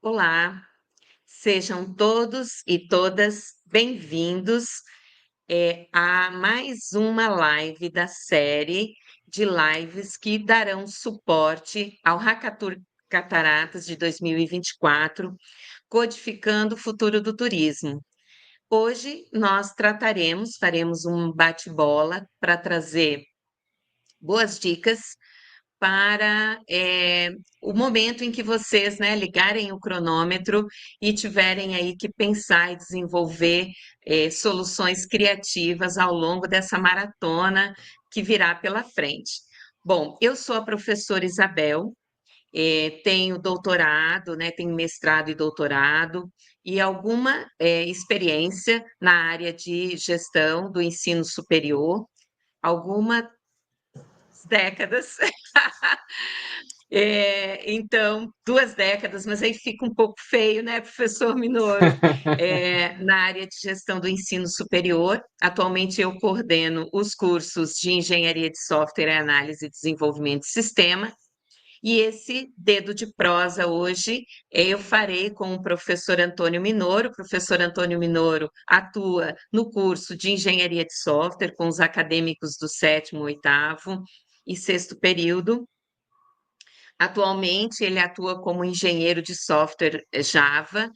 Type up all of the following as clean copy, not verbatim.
Olá, sejam todos e todas bem-vindos, a mais uma live da série de lives que darão suporte ao Hackathon Cataratas de 2024, codificando o futuro do turismo. Hoje nós faremos um bate-bola para trazer boas dicas para o momento em que vocês, né, ligarem o cronômetro e tiverem aí que pensar e desenvolver soluções criativas ao longo dessa maratona que virá pela frente. Bom, eu sou a professora Isabel, tenho doutorado, né, tenho mestrado e doutorado e alguma experiência na área de gestão do ensino superior, algumas décadas. Então, 2 décadas, mas aí fica um pouco feio, né, professor Minoro? Na área de gestão do ensino superior, atualmente eu coordeno os cursos de engenharia de software e análise e desenvolvimento de sistema, e esse dedo de prosa hoje eu farei com o professor Antônio Minoro. O professor Antônio Minoro atua no curso de engenharia de software com os acadêmicos do 7º, 8º e 6º período. Atualmente, ele atua como engenheiro de software Java,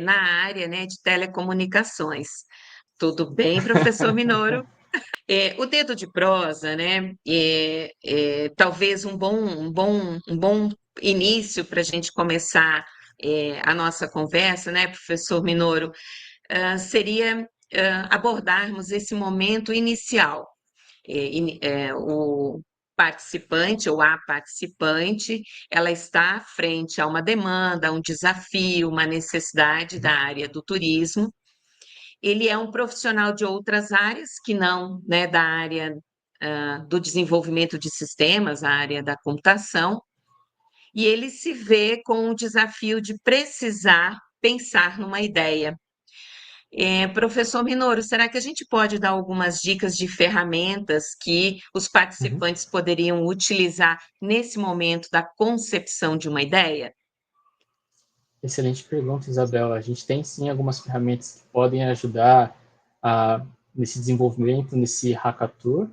na área, né, de telecomunicações. Tudo bem, professor Minoro? O dedo de prosa, né, talvez um bom início para a gente começar a nossa conversa, né, professor Minoro, seria abordarmos esse momento inicial. O participante ou a participante, ela está à frente a uma demanda, a um desafio, uma necessidade da área do turismo. Ele é um profissional de outras áreas que não, né, da área do desenvolvimento de sistemas, a área da computação, e ele se vê com o desafio de precisar pensar numa ideia. Professor Minoro, será que a gente pode dar algumas dicas de ferramentas que os Uhum. participantes poderiam utilizar nesse momento da concepção de uma ideia? Excelente pergunta, Isabel. A gente tem sim algumas ferramentas que podem ajudar nesse desenvolvimento, nesse hackathon.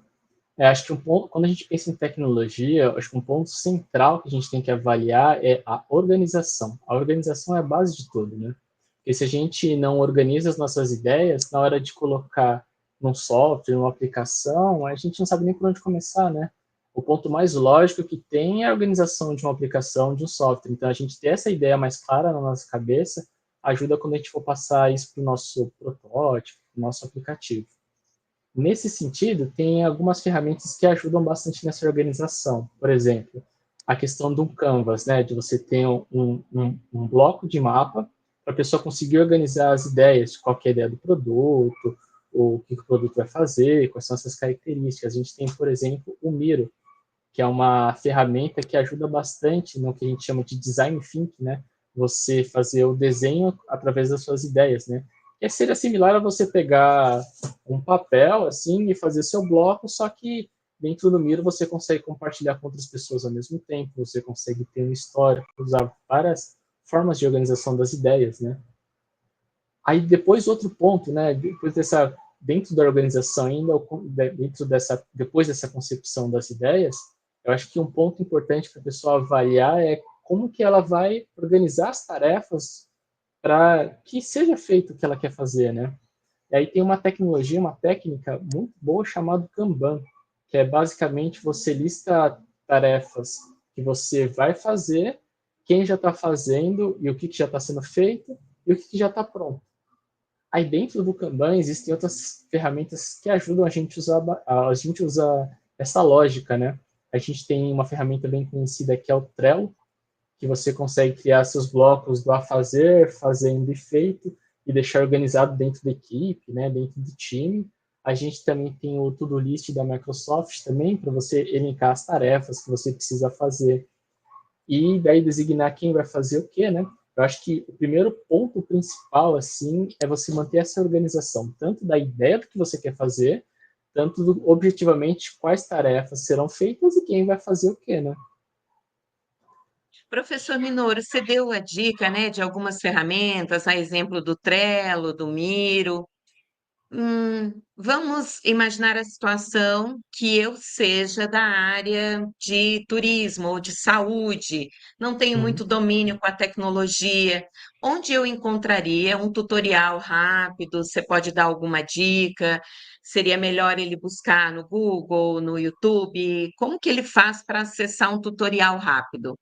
Acho que quando a gente pensa em tecnologia, acho que um ponto central que a gente tem que avaliar é a organização. A organização é a base de tudo, né? Porque se a gente não organiza as nossas ideias, na hora de colocar num software, numa aplicação, a gente não sabe nem por onde começar, né? O ponto mais lógico que tem é a organização de uma aplicação, de um software. Então, a gente ter essa ideia mais clara na nossa cabeça ajuda quando a gente for passar isso para o nosso protótipo, para o nosso aplicativo. Nesse sentido, tem algumas ferramentas que ajudam bastante nessa organização. Por exemplo, a questão do Canvas, né, de você ter um bloco de mapa para a pessoa conseguir organizar as ideias, qual é a ideia do produto, o que o produto vai fazer, quais são essas características. A gente tem, por exemplo, o Miro, que é uma ferramenta que ajuda bastante no que a gente chama de design thinking, né? Você fazer o desenho através das suas ideias, né? Que seria similar a você pegar um papel assim e fazer seu bloco, só que dentro do Miro você consegue compartilhar com outras pessoas ao mesmo tempo, você consegue ter um histórico, usar várias formas de organização das ideias, né? Aí depois outro ponto, né? Depois dessa dentro da organização ainda depois dessa concepção das ideias, eu acho que um ponto importante para a pessoa avaliar é como que ela vai organizar as tarefas para que seja feito o que ela quer fazer, né? E aí tem uma tecnologia, uma técnica muito boa chamada Kanban, que é basicamente você lista tarefas que você vai fazer, quem já está fazendo e o que já está sendo feito e o que já está pronto. Aí dentro do Kanban existem outras ferramentas que ajudam a gente usar essa lógica, né? A gente tem uma ferramenta bem conhecida que é o Trello, que você consegue criar seus blocos do a fazer, fazendo e feito, e deixar organizado dentro da equipe, né, dentro do time. A gente também tem o To-Do List da Microsoft também, para você elencar as tarefas que você precisa fazer e daí designar quem vai fazer o quê, né? Eu acho que o primeiro ponto principal, assim, é você manter essa organização, tanto da ideia do que você quer fazer, tanto objetivamente quais tarefas serão feitas e quem vai fazer o quê, né? Professor Minoro, você deu a dica, né, de algumas ferramentas, a exemplo do Trello, do Miro. Vamos imaginar a situação que eu seja da área de turismo ou de saúde, não tenho Uhum. muito domínio com a tecnologia. Onde eu encontraria um tutorial rápido? Você pode dar alguma dica? Seria melhor ele buscar no Google, no YouTube? Como que ele faz para acessar um tutorial rápido?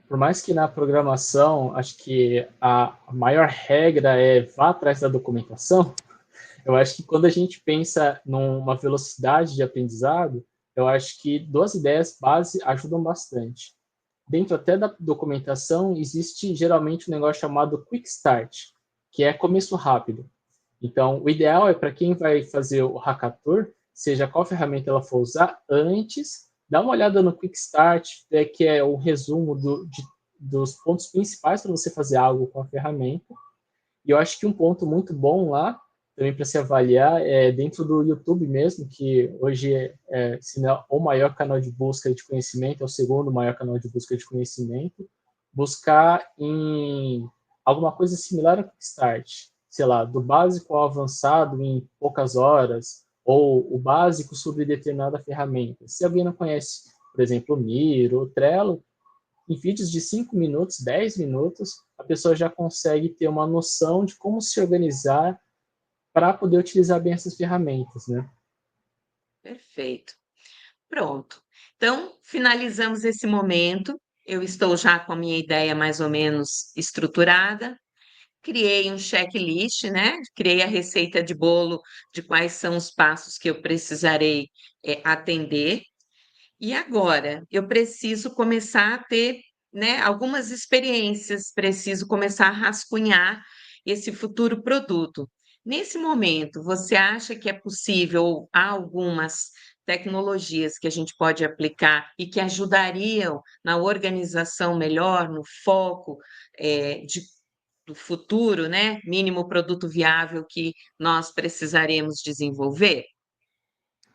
Por mais que na programação, acho que a maior regra é vá atrás da documentação, eu acho que quando a gente pensa numa velocidade de aprendizado, eu acho que duas ideias base ajudam bastante. Dentro até da documentação, existe geralmente um negócio chamado Quick Start, que é começo rápido. Então, o ideal é para quem vai fazer o hackathon, seja qual ferramenta ela for usar, antes, dá uma olhada no Quick Start, que é o resumo dos pontos principais para você fazer algo com a ferramenta. E eu acho que um ponto muito bom lá, também para se avaliar, é dentro do YouTube mesmo, que hoje se não é o maior canal de busca de conhecimento, é o segundo maior canal de busca de conhecimento, buscar em alguma coisa similar a Kickstart, sei lá, do básico ao avançado em poucas horas, ou o básico sobre determinada ferramenta. Se alguém não conhece, por exemplo, o Miro, o Trello, em vídeos de 5 minutos, 10 minutos, a pessoa já consegue ter uma noção de como se organizar para poder utilizar bem essas ferramentas, né? Perfeito. Pronto. Então, finalizamos esse momento. Eu estou já com a minha ideia mais ou menos estruturada. Criei um checklist, né? Criei a receita de bolo de quais são os passos que eu precisarei atender. E agora, eu preciso começar a ter, né, algumas experiências, preciso começar a rascunhar esse futuro produto. Nesse momento, você acha que é possível, ou há algumas tecnologias que a gente pode aplicar e que ajudariam na organização melhor, no foco, do futuro, né? Mínimo produto viável que nós precisaremos desenvolver?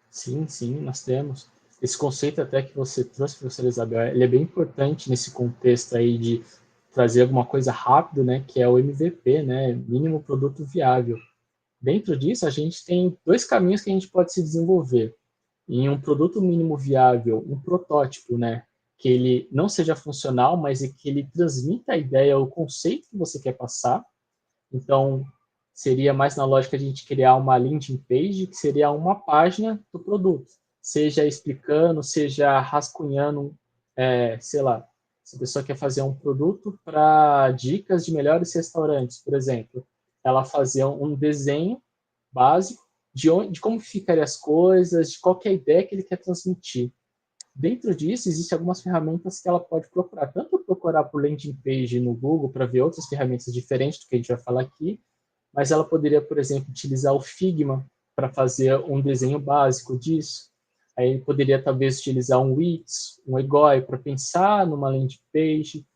Sim, sim, nós temos. Esse conceito até que você trouxe, professora Isabel, ele é bem importante nesse contexto aí de trazer alguma coisa rápido, né, que é o MVP, né, mínimo produto viável. Dentro disso, a gente tem dois caminhos que a gente pode se desenvolver. Em um produto mínimo viável, um protótipo, né, que ele não seja funcional, mas que ele transmita a ideia, o conceito que você quer passar. Então, seria mais na lógica de a gente criar uma landing page, que seria uma página do produto, seja explicando, seja rascunhando, sei lá, se a pessoa quer fazer um produto para dicas de melhores restaurantes, por exemplo, ela fazer um desenho básico de como ficaria as coisas, de qual é a ideia que ele quer transmitir. Dentro disso, existem algumas ferramentas que ela pode procurar, tanto procurar por landing page no Google para ver outras ferramentas diferentes do que a gente vai falar aqui, mas ela poderia, por exemplo, utilizar o Figma para fazer um desenho básico disso. Aí poderia talvez utilizar um Wix, um Egoi para pensar numa landing page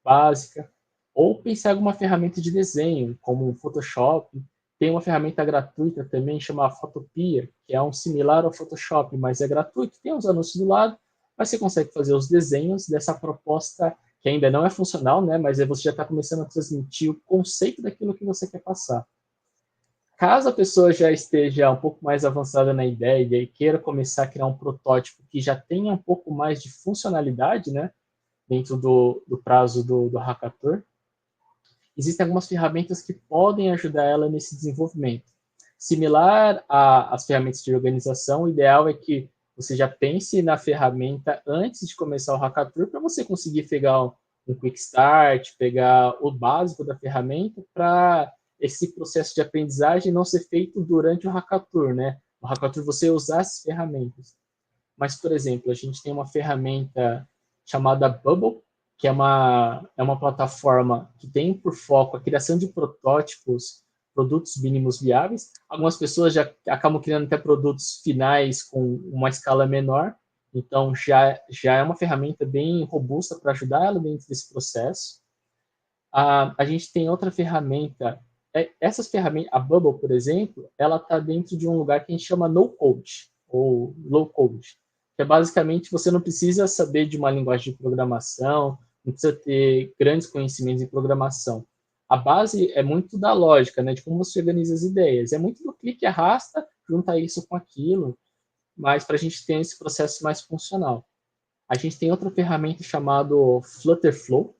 básica, ou pensar em alguma ferramenta de desenho, como o Photoshop. Tem uma ferramenta gratuita também chamada Photopia, que é um similar ao Photoshop, mas é gratuito, tem os anúncios do lado, mas você consegue fazer os desenhos dessa proposta que ainda não é funcional, né? Mas aí você já está começando a transmitir o conceito daquilo que você quer passar. Caso a pessoa já esteja um pouco mais avançada na ideia e queira começar a criar um protótipo que já tenha um pouco mais de funcionalidade, né? Dentro do prazo do hackathon, existem algumas ferramentas que podem ajudar ela nesse desenvolvimento. Similar às ferramentas de organização, o ideal é que você já pense na ferramenta antes de começar o hackathon para você conseguir pegar um quick start, pegar o básico da ferramenta para esse processo de aprendizagem não ser feito durante o hackathon, né? O hackathon você usar as ferramentas. Mas, por exemplo, a gente tem uma ferramenta chamada Bubble, que é uma plataforma que tem por foco a criação de protótipos, produtos mínimos viáveis. Algumas pessoas já acabam criando até produtos finais com uma escala menor, então já é uma ferramenta bem robusta para ajudar ela dentro desse processo. A gente tem outra ferramenta, essas ferramentas, a Bubble, por exemplo, ela está dentro de um lugar que a gente chama no code, ou low code, que é basicamente você não precisa saber de uma linguagem de programação, não precisa ter grandes conhecimentos em programação. A base é muito da lógica, né, de como você organiza as ideias. É muito do clique e arrasta, junta isso com aquilo, mas para a gente ter esse processo mais funcional. A gente tem outra ferramenta chamada Flutterflow,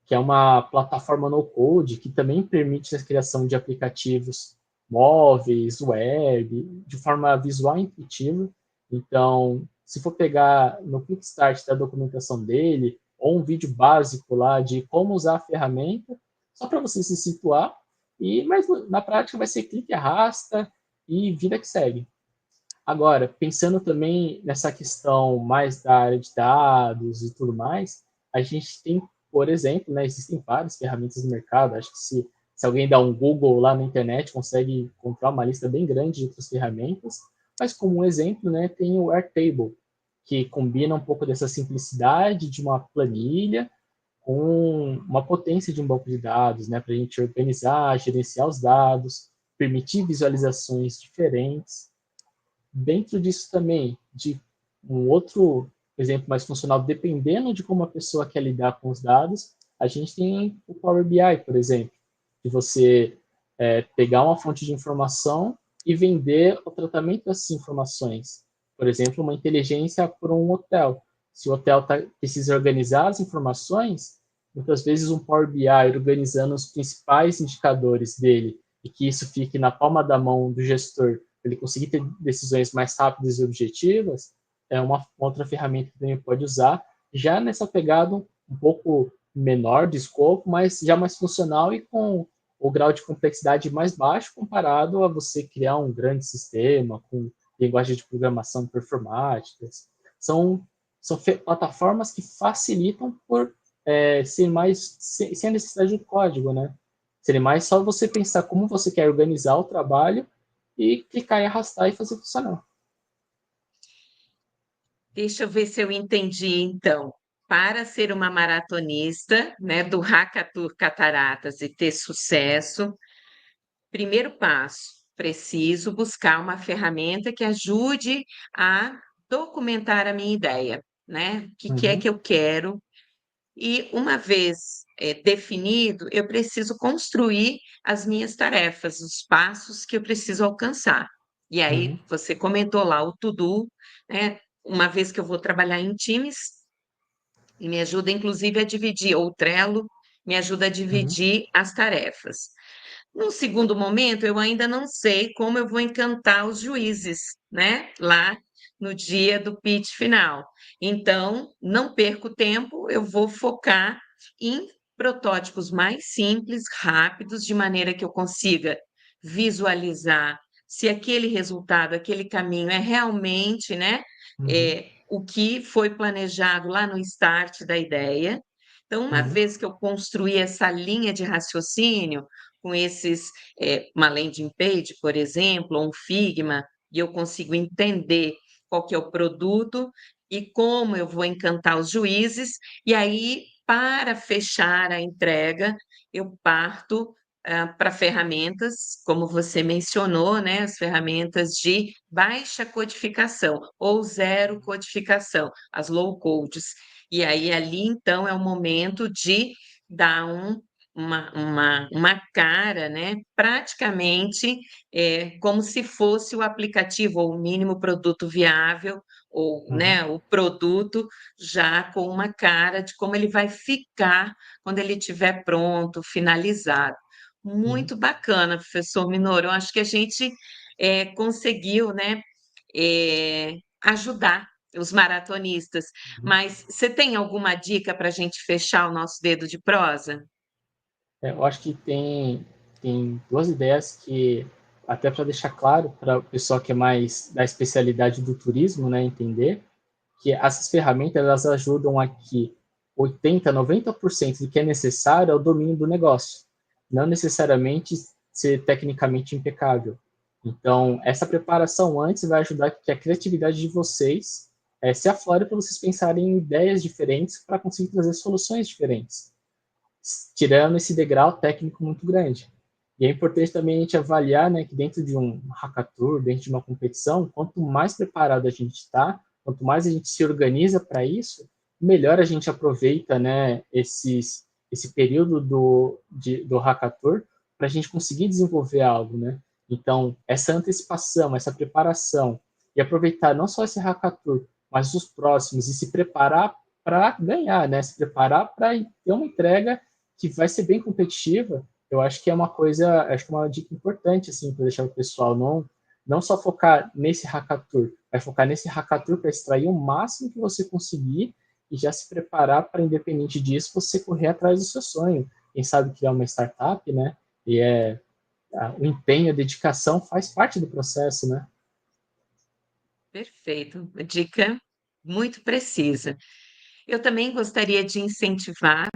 que é uma plataforma no-code que também permite a criação de aplicativos móveis, web, de forma visual e intuitiva. Então, se for pegar no Quick Start da documentação dele, ou um vídeo básico lá de como usar a ferramenta, só para você se situar, mas na prática vai ser clique, arrasta e vida que segue. Agora, pensando também nessa questão mais da área de dados e tudo mais, a gente tem, por exemplo, né, existem várias ferramentas no mercado. Acho que se alguém dá um Google lá na internet, consegue encontrar uma lista bem grande de outras ferramentas. Mas como um exemplo, né, tem o Airtable, que combina um pouco dessa simplicidade de uma planilha com uma potência de um banco de dados, né, para a gente organizar, gerenciar os dados, permitir visualizações diferentes. Dentro disso também, de um outro exemplo mais funcional, dependendo de como a pessoa quer lidar com os dados, a gente tem o Power BI, por exemplo, de você pegar uma fonte de informação e vender o tratamento dessas informações. Por exemplo, uma inteligência para um hotel. Se o hotel precisa organizar as informações, muitas vezes um Power BI organizando os principais indicadores dele e que isso fique na palma da mão do gestor, para ele conseguir ter decisões mais rápidas e objetivas, é uma outra ferramenta que também pode usar, já nessa pegada um pouco menor de escopo, mas já mais funcional e com o grau de complexidade mais baixo comparado a você criar um grande sistema com linguagem de programação performáticas. São plataformas que facilitam por ser mais sem a necessidade de código, né? Seria mais só você pensar como você quer organizar o trabalho e clicar e arrastar e fazer funcionar. Deixa eu ver se eu entendi, então. Para ser uma maratonista, né, do Hackathon Cataratas e ter sucesso, primeiro passo, preciso buscar uma ferramenta que ajude a documentar a minha ideia, né? O que é Uhum, que eu quero? E uma vez definido, eu preciso construir as minhas tarefas, os passos que eu preciso alcançar. E aí, uhum, você comentou lá o to-do, né? Uma vez que eu vou trabalhar em times, e me ajuda, inclusive, a dividir, ou o Trello me ajuda a uhum, dividir as tarefas. Num segundo momento, eu ainda não sei como eu vou encantar os juízes, né? Lá no dia do pitch final. Então, não perco tempo, eu vou focar em protótipos mais simples, rápidos, de maneira que eu consiga visualizar se aquele resultado, aquele caminho é realmente, né, uhum, o que foi planejado lá no start da ideia. Então, uma uhum, vez que eu construí essa linha de raciocínio, com uma landing page, por exemplo, ou um Figma, e eu consigo entender qual que é o produto e como eu vou encantar os juízes, e aí, para fechar a entrega, eu parto para ferramentas, como você mencionou, né, as ferramentas de baixa codificação ou zero codificação, as low codes. E aí, ali, então, é o momento de dar uma cara, né? Praticamente como se fosse o aplicativo ou o mínimo produto viável, ou uhum, né, o produto já com uma cara de como ele vai ficar quando ele estiver pronto, finalizado. uhum, Muito bacana, professor Minoro. Eu acho que a gente conseguiu, né, ajudar os maratonistas. uhum. Mas você tem alguma dica para a gente fechar o nosso dedo de prosa? Eu acho que tem duas ideias que, até para deixar claro para o pessoal que é mais da especialidade do turismo, né, entender, que essas ferramentas elas ajudam a que 80, 90% do que é necessário é o domínio do negócio, não necessariamente ser tecnicamente impecável. Então, essa preparação antes vai ajudar que a criatividade de vocês se aflore para vocês pensarem em ideias diferentes para conseguir trazer soluções diferentes, tirando esse degrau técnico muito grande. E é importante também a gente avaliar, né, que dentro de um hackathon, dentro de uma competição, quanto mais preparado a gente está, Quanto mais a gente se organiza para isso, melhor a gente aproveita, né, esse período do hackathon para a gente conseguir desenvolver algo, né? Então, essa antecipação, essa preparação, e aproveitar não só esse hackathon, mas os próximos, e se preparar para ganhar, né? Se preparar para ter uma entrega que vai ser bem competitiva, eu acho que é uma coisa, acho que é uma dica importante, assim, para deixar o pessoal não só focar nesse hackathon, vai focar nesse hackathon para extrair o máximo que você conseguir e já se preparar para, independente disso, você correr atrás do seu sonho. Quem sabe criar uma startup, né? E o empenho, a dedicação faz parte do processo, né? Perfeito, uma dica muito precisa. Eu também gostaria de incentivar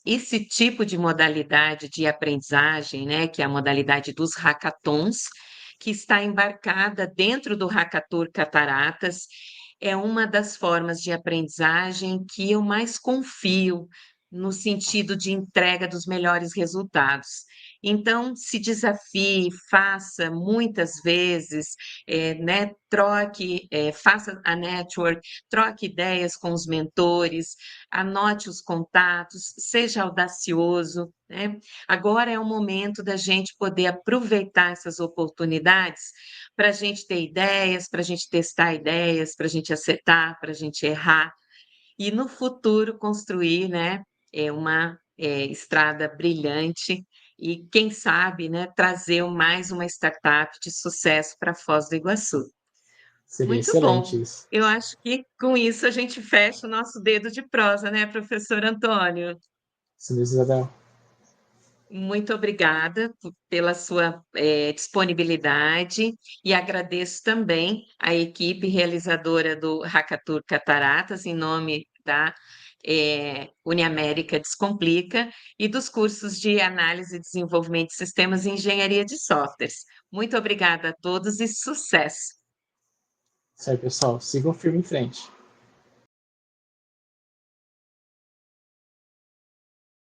esse tipo de modalidade de aprendizagem, né, que é a modalidade dos hackathons, que está embarcada dentro do Hackathon Cataratas, é uma das formas de aprendizagem que eu mais confio no sentido de entrega dos melhores resultados. Então, se desafie, faça muitas vezes, né, troque, faça a network, troque ideias com os mentores, anote os contatos, seja audacioso, né? Agora é o momento da gente poder aproveitar essas oportunidades para a gente ter ideias, para a gente testar ideias, para a gente acertar, para a gente errar e no futuro construir, né, uma estrada brilhante e quem sabe, né, trazer mais uma startup de sucesso para Foz do Iguaçu. Seria Muito bom. excelente isso. Eu acho que com isso a gente fecha o nosso dedo de prosa, né, professor Antônio? Sim, Isabel. Muito obrigada pela sua disponibilidade e agradeço também a equipe realizadora do Hackathon Cataratas, em nome da Uniamérica Descomplica e dos cursos de Análise e Desenvolvimento de Sistemas e Engenharia de Softwares. Muito obrigada a todos e sucesso! Isso aí, pessoal. Sigam firme em frente.